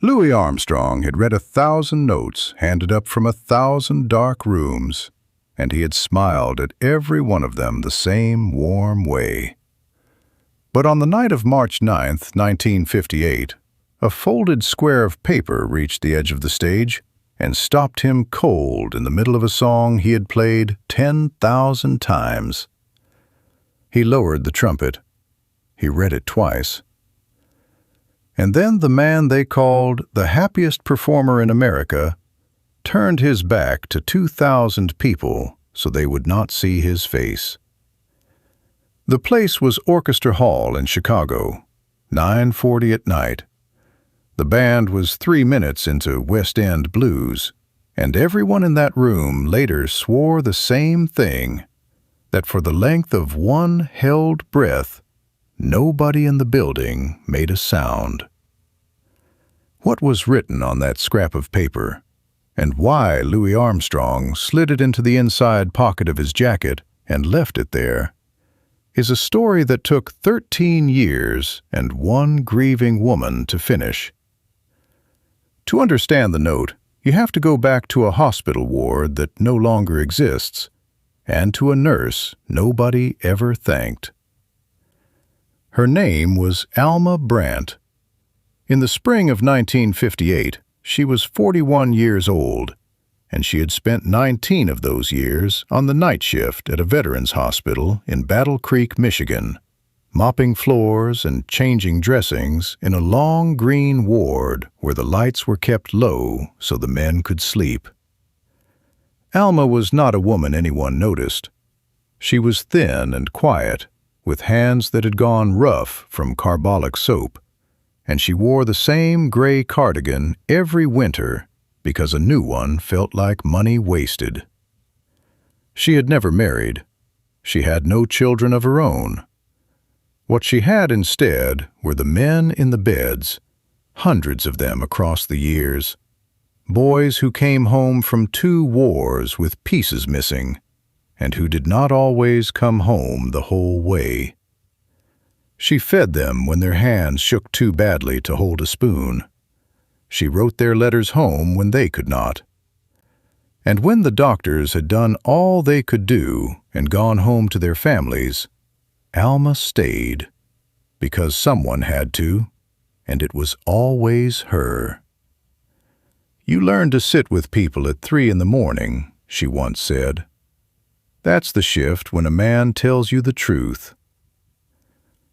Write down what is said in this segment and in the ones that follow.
Louis Armstrong had read 1,000 notes handed up from 1,000 dark rooms, and he had smiled at every one of them the same warm way. But on the night of March 9th, 1958, a folded square of paper reached the edge of the stage and stopped him cold in the middle of a song he had played 10,000 times. He lowered the trumpet. He read it twice. And then the man they called the happiest performer in America turned his back to 2,000 people so they would not see his face. The place was Orchestra Hall in Chicago, 9:40 at night. The band was 3 minutes into West End blues, and everyone in that room later swore the same thing, that for the length of one held breath, nobody in the building made a sound. What was written on that scrap of paper, and why Louis Armstrong slid it into the inside pocket of his jacket and left it there, is a story that took 13 years and one grieving woman to finish. To understand the note, you have to go back to a hospital ward that no longer exists, and to a nurse nobody ever thanked. Her name was Alma Brandt. In the spring of 1958, she was 41 years old, and she had spent 19 of those years on the night shift at a veterans hospital in Battle Creek, Michigan, mopping floors and changing dressings in a long green ward where the lights were kept low so the men could sleep. Alma was not a woman anyone noticed. She was thin and quiet, with hands that had gone rough from carbolic soap, and she wore the same gray cardigan every winter because a new one felt like money wasted. She had never married. She had no children of her own. What she had instead were the men in the beds, hundreds of them across the years, boys who came home from 2 wars with pieces missing, and who did not always come home the whole way. She fed them when their hands shook too badly to hold a spoon. She wrote their letters home when they could not. And when the doctors had done all they could do and gone home to their families, Alma stayed, because someone had to, and it was always her. "You learn to sit with people at 3 in the morning," she once said. "That's the shift when a man tells you the truth."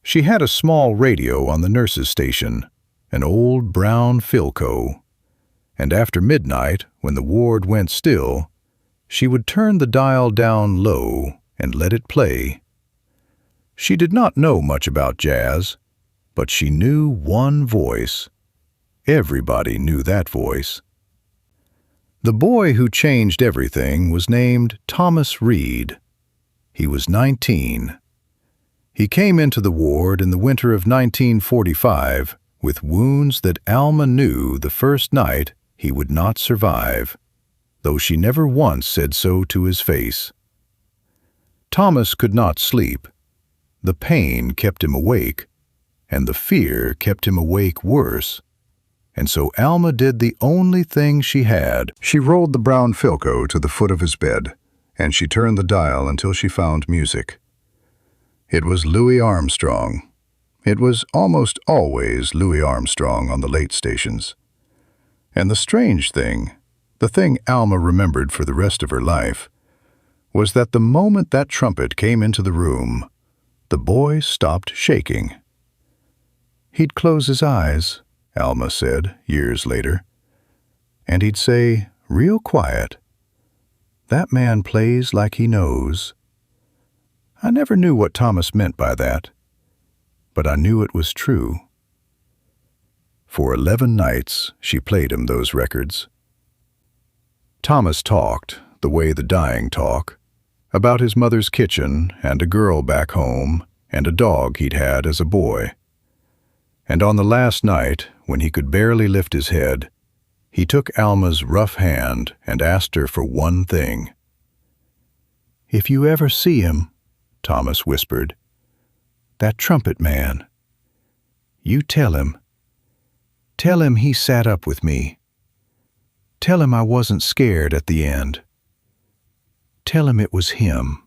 She had a small radio on the nurses' station, an old brown Philco, and after midnight, when the ward went still, she would turn the dial down low and let it play. She did not know much about jazz, but she knew one voice. Everybody knew that voice. The boy who changed everything was named Thomas Reed. He was 19. He came into the ward in the winter of 1945 with wounds that Alma knew the first night he would not survive, though she never once said so to his face. Thomas could not sleep. The pain kept him awake, and the fear kept him awake worse. And so Alma did the only thing she had. She rolled the brown Philco to the foot of his bed, and she turned the dial until she found music. It was Louis Armstrong. It was almost always Louis Armstrong on the late stations. And the strange thing, the thing Alma remembered for the rest of her life, was that the moment that trumpet came into the room, the boy stopped shaking. He'd close his eyes, Alma said years later, and he'd say, real quiet, "That man plays like he knows." I never knew what Thomas meant by that, but I knew it was true. For 11 nights she played him those records. Thomas talked, the way the dying talk, about his mother's kitchen and a girl back home and a dog he'd had as a boy. And on the last night, when he could barely lift his head, he took Alma's rough hand and asked her for one thing. "If you ever see him," Thomas whispered, "that trumpet man, you tell him, Tell him he sat up with me. Tell him I wasn't scared at the end. Tell him it was him."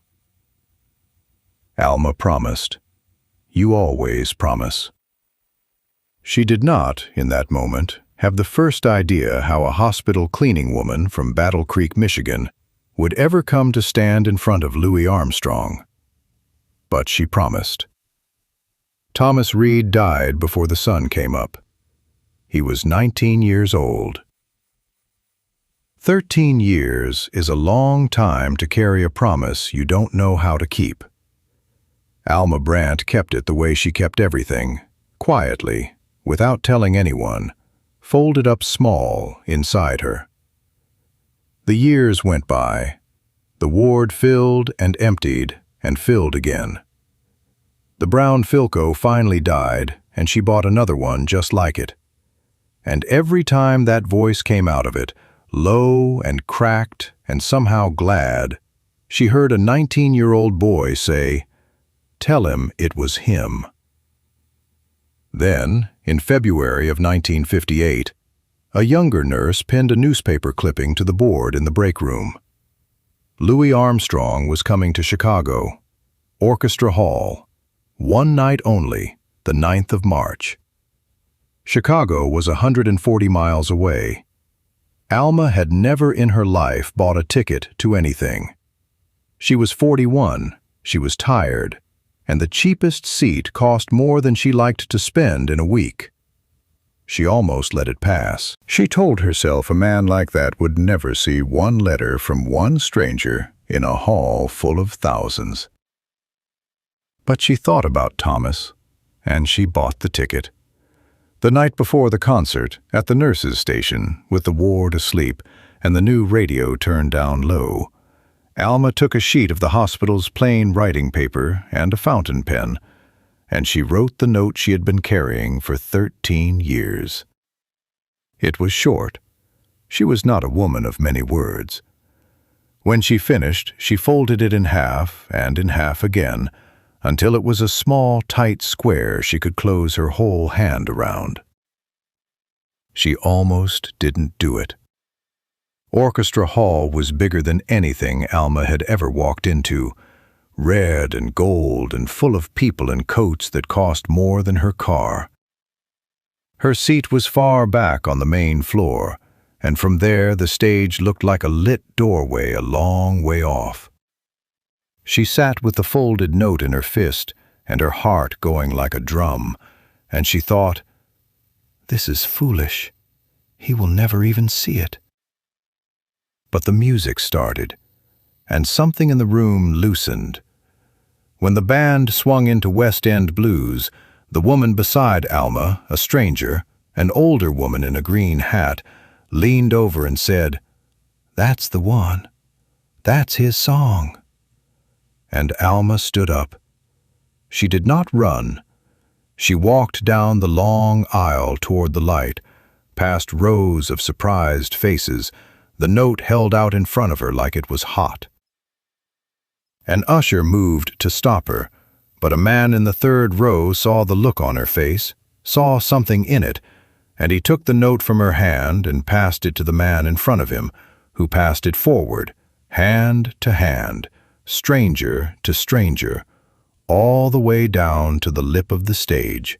Alma promised. You always promise. She did not, in that moment, have the first idea how a hospital cleaning woman from Battle Creek, Michigan, would ever come to stand in front of Louis Armstrong. But she promised. Thomas Reed died before the sun came up. He was 19 years old. 13 years is a long time to carry a promise you don't know how to keep. Alma Brandt kept it the way she kept everything, quietly, without telling anyone, folded up small inside her. The years went by. The ward filled and emptied and filled again. The brown Philco finally died, and she bought another one just like it. And every time that voice came out of it, low and cracked and somehow glad, she heard a 19-year-old boy say, "Tell him it was him." Then, in February of 1958, a younger nurse pinned a newspaper clipping to the board in the break room. Louis Armstrong was coming to Chicago. Orchestra Hall. One night only, the 9th of March. Chicago was 140 miles away. Alma had never in her life bought a ticket to anything. She was 41, she was tired, and the cheapest seat cost more than she liked to spend in a week. She almost let it pass. She told herself a man like that would never see one letter from one stranger in a hall full of thousands. But she thought about Thomas, and she bought the ticket. The night before the concert, at the nurse's station, with the ward asleep and the new radio turned down low, Alma took a sheet of the hospital's plain writing paper and a fountain pen, and she wrote the note she had been carrying for 13 years. It was short. She was not a woman of many words. When she finished, she folded it in half and in half again, until it was a small, tight square she could close her whole hand around. She almost didn't do it. Orchestra Hall was bigger than anything Alma had ever walked into, red and gold and full of people in coats that cost more than her car. Her seat was far back on the main floor, and from there the stage looked like a lit doorway a long way off. She sat with the folded note in her fist and her heart going like a drum, and she thought, "This is foolish. He will never even see it." But the music started, and something in the room loosened. When the band swung into West End blues, the woman beside Alma, a stranger, an older woman in a green hat, leaned over and said, "That's the one. That's his song." And Alma stood up. She did not run. She walked down the long aisle toward the light, past rows of surprised faces, the note held out in front of her like it was hot. An usher moved to stop her, but a man in the third row saw the look on her face, saw something in it, and he took the note from her hand and passed it to the man in front of him, who passed it forward, hand to hand, stranger to stranger, all the way down to the lip of the stage.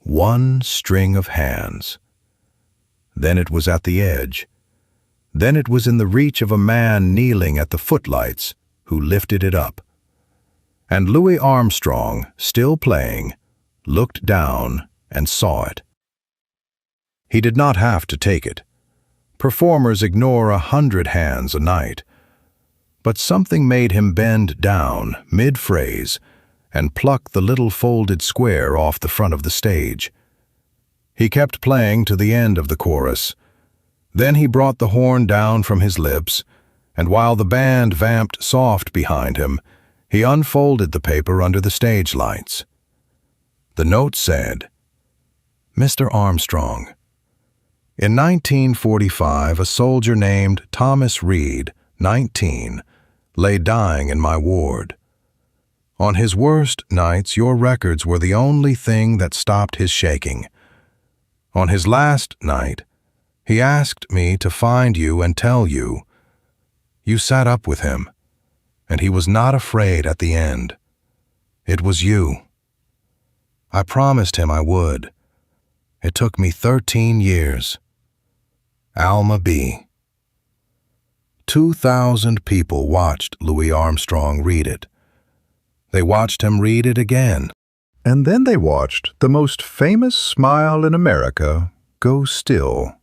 One string of hands. Then it was at the edge. Then it was in the reach of a man kneeling at the footlights, who lifted it up. And Louis Armstrong, still playing, looked down and saw it. He did not have to take it. Performers ignore 100 hands a night. But something made him bend down, mid-phrase, and pluck the little folded square off the front of the stage. He kept playing to the end of the chorus. Then he brought the horn down from his lips, and while the band vamped soft behind him, he unfolded the paper under the stage lights. The note said, "Mr. Armstrong, in 1945, a soldier named Thomas Reed, 19, lay dying in my ward. On his worst nights, your records were the only thing that stopped his shaking. On his last night, he asked me to find you and tell you. You sat up with him, and he was not afraid at the end. It was you. I promised him I would. It took me 13 years. Alma B. 2,000 people watched Louis Armstrong read it. They watched him read it again. And then they watched the most famous smile in America go still,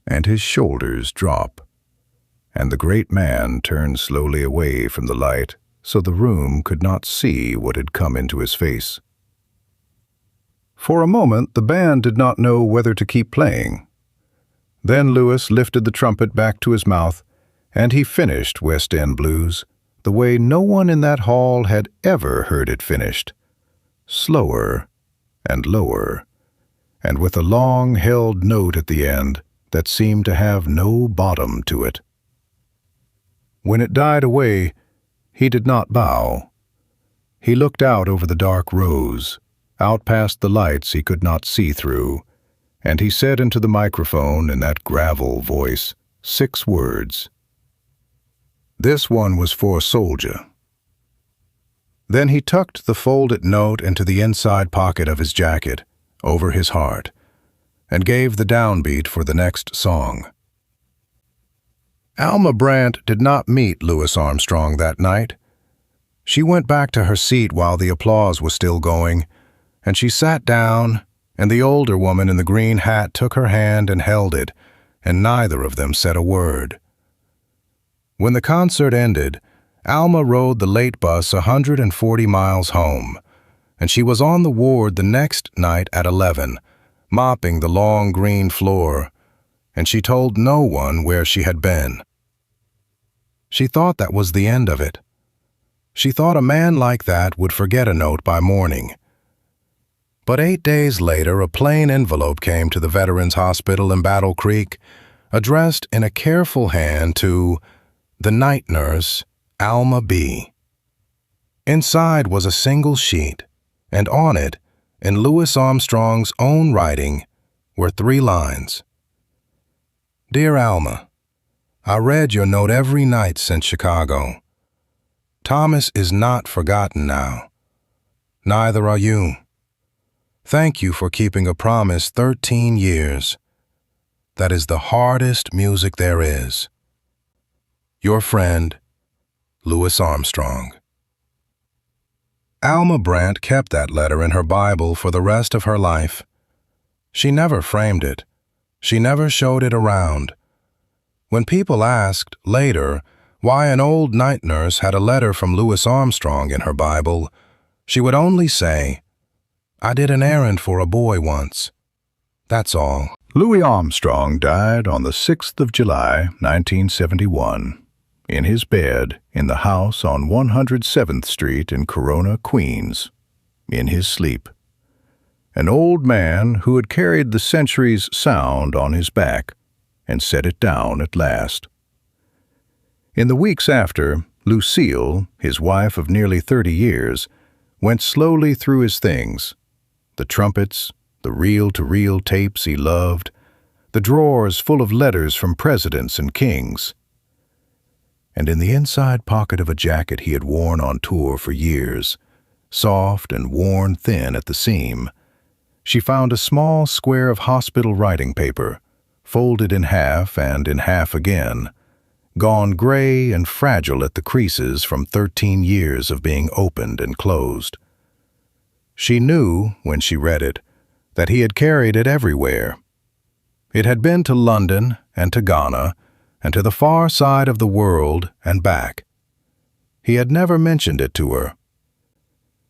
and his shoulders drop, and the great man turned slowly away from the light so the room could not see what had come into his face. For a moment, the band did not know whether to keep playing. Then Louis lifted the trumpet back to his mouth, and he finished West End Blues the way no one in that hall had ever heard it finished, slower and lower, and with a long-held note at the end that seemed to have no bottom to it. When it died away, he did not bow. He looked out over the dark rows, out past the lights he could not see through, and he said into the microphone in that gravel voice 6 words. This one was for a soldier. Then he tucked the folded note into the inside pocket of his jacket, over his heart, and gave the downbeat for the next song. Alma Brandt did not meet Louis Armstrong that night. She went back to her seat while the applause was still going, and she sat down, and the older woman in the green hat took her hand and held it, and neither of them said a word. When the concert ended, Alma rode the late bus 140 miles home, and she was on the ward the next night at 11, mopping the long green floor, and she told no one where she had been. She thought that was the end of it. She thought a man like that would forget a note by morning. But 8 days later, a plain envelope came to the Veterans Hospital in Battle Creek, addressed in a careful hand to the night nurse, Alma B. Inside was a single sheet, and on it, in Louis Armstrong's own writing, were 3 lines. Dear Alma, I read your note every night since Chicago. Thomas is not forgotten now. Neither are you. Thank you for keeping a promise 13 years. That is the hardest music there is. Your friend, Louis Armstrong. Alma Brandt kept that letter in her Bible for the rest of her life. She never framed it. She never showed it around. When people asked, later, why an old night nurse had a letter from Louis Armstrong in her Bible, she would only say, I did an errand for a boy once. That's all. Louis Armstrong died on the 6th of July, 1971. In his bed in the house on 107th Street in Corona, Queens, in his sleep. An old man who had carried the century's sound on his back and set it down at last. In the weeks after, Lucille, his wife of nearly 30 years, went slowly through his things, the trumpets, the reel-to-reel tapes he loved, the drawers full of letters from presidents and kings. And in the inside pocket of a jacket he had worn on tour for years, soft and worn thin at the seam, she found a small square of hospital writing paper, folded in half and in half again, gone gray and fragile at the creases from 13 years of being opened and closed. She knew, when she read it, that he had carried it everywhere. It had been to London and to Ghana, and to the far side of the world and back. He had never mentioned it to her.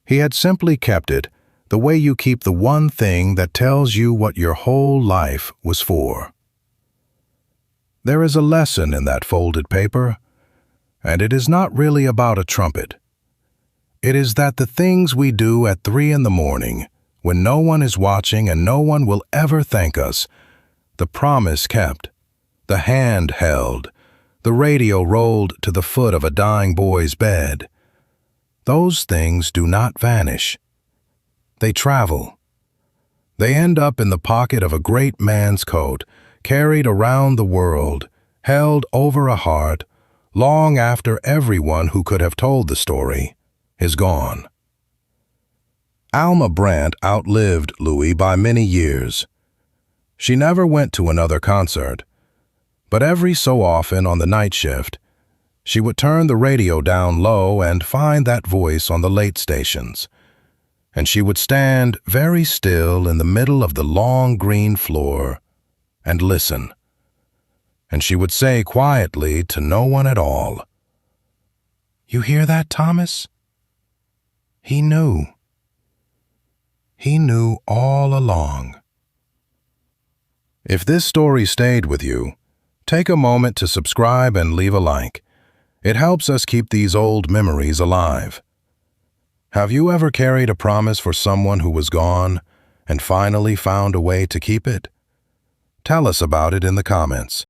He had simply kept it the way you keep the one thing that tells you what your whole life was for. There is a lesson in that folded paper, and it is not really about a trumpet. It is that the things we do at 3 in the morning, when no one is watching and no one will ever thank us, the promise kept, the hand held, the radio rolled to the foot of a dying boy's bed. Those things do not vanish. They travel. They end up in the pocket of a great man's coat, carried around the world, held over a heart, long after everyone who could have told the story is gone. Alma Brandt outlived Louis by many years. She never went to another concert, but every so often on the night shift, she would turn the radio down low and find that voice on the late stations, and she would stand very still in the middle of the long green floor and listen. And she would say quietly to no one at all, "You hear that, Thomas? He knew. He knew all along." If this story stayed with you, take a moment to subscribe and leave a like. It helps us keep these old memories alive. Have you ever carried a promise for someone who was gone and finally found a way to keep it? Tell us about it in the comments.